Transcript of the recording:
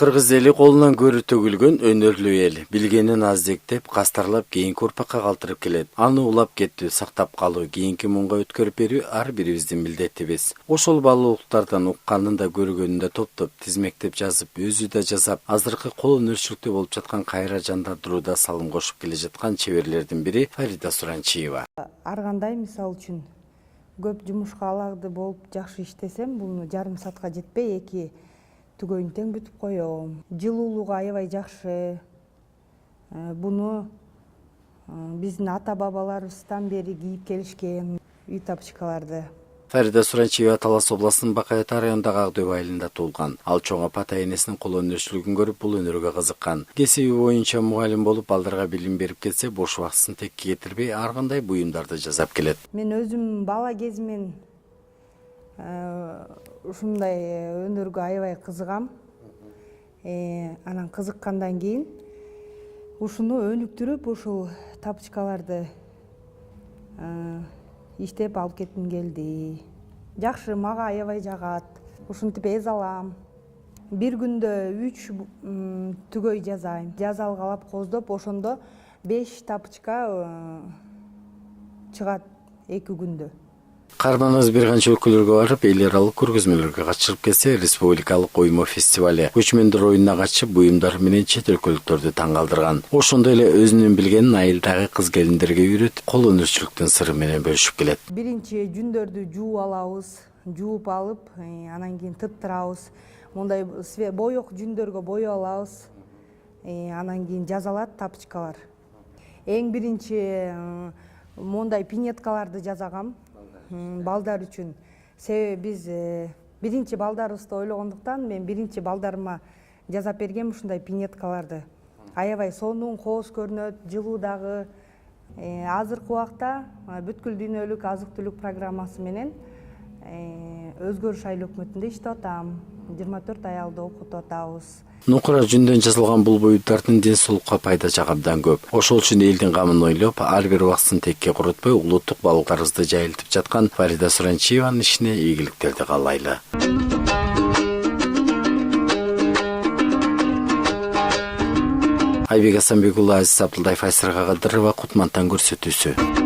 Кыргыз эли колунан көрү төгүлгөн өнөрлүү эл. Билгенин аздектеп, кастарлап кийинки урпакка калтырып келет. Аны улап кеттүү, сактап калуу, кийинки муңга өткөрүп берүү ар бирибиздин милдетибиз. Ошол баалуулуктардан укканын да көргөнүн да топтоп, тизмектеп жазып, өзү да жасап, азыркы кол өнөрчүлүктө болуп жаткан кайра жандандырууда салым кошуп келе жаткан чеберлердин бири Фарида Суранчиева. Ар кандай мисал үчүн көп жумушка аларды болуп жакшы иштесем, буну жарым саатка жетпей 2 түгөйүн тең бүтүп коем. Жылуулугу аябай жакшы. Буну биздин ата-бабаларыбыздан бери кийип келишкен үй тапочкаларды. Фарида Суранчиева Талас областынын Бакайыт районундагы Ак Дөбө айылында туулган. Ал чоң апа энесинин кол өнөрчүлүгүн көрүп бул өнөргө кызыккан. Кесиби боюнча мугалим болуп, балдарга билим берип кетсе, бош убактысын текке кетирбей, ар кандай буюмдарды жасап келет. Мен өзүм бала кезимен ушундай өнөргө аябай кызыгам. Анан кызыккандан кийин ушуну өнүктүрүп, ушул тапочкаларды иштеп алып кетким келди. Жакшы, мага аябай жагат. Ушинтип эз алам. Бир күндө 3 түгөй жазайм. Жазалгалап коздоп, ошондо 5 тапочка чыгат 2 күндө. Каарманыбыз бир канча өлкөлөргө барып, эл аралык көргөзмөлөргө катышып келсе, республикалык оймо фестивали көчмөндөр оюнуна катышып, буюмдар менен чет өлкөлүктөрдү таң калтырган. Ошондой эле өзүнүн билгенин айылдагы кыз келиндерге үйрөтүп, кол өнөрчүлүктүн сыры менен бөлүшүп келет. Биринчи жүндөрдү жууп алабыз, жууп алып, анан кийин тыттырабыз. Мондай боек жүндөргө боеп алабыз. Анан кийин жазалат тапочкалар. Эң биринчи мондай пинеткаларды жасагам. Балдар үчүн. Себеби биз биринчи балдарыбызды ойлогондуктан мен биринчи балдарыма жасап бергем ушундай пинеткаларды. Аябай сонун, кооз көрүнөт, жылуу дагы. Азыркы убакта бүткүл дүйнөлүк азык-түлүк программасы менен Өзгөрүш айыл өкмөтүндө иштеп атам. 24 аялды окутуп атабыз. Нукура жүндөн жасалган бул буюмдардын ден соолукка пайдасы абдан көп. Ошол үчүн элдин камын ойлоп, ар бир убактысын текке курутпой, улуттук балыктарыбызды жайылтып жаткан Фарида Суранчиеванын ишине ийгиликтерди каалайлы. Айбек Асанбек уулу, Азиз Абдылдаев, Айсырга Кадырова, Кутмантан көрсөтүүсү.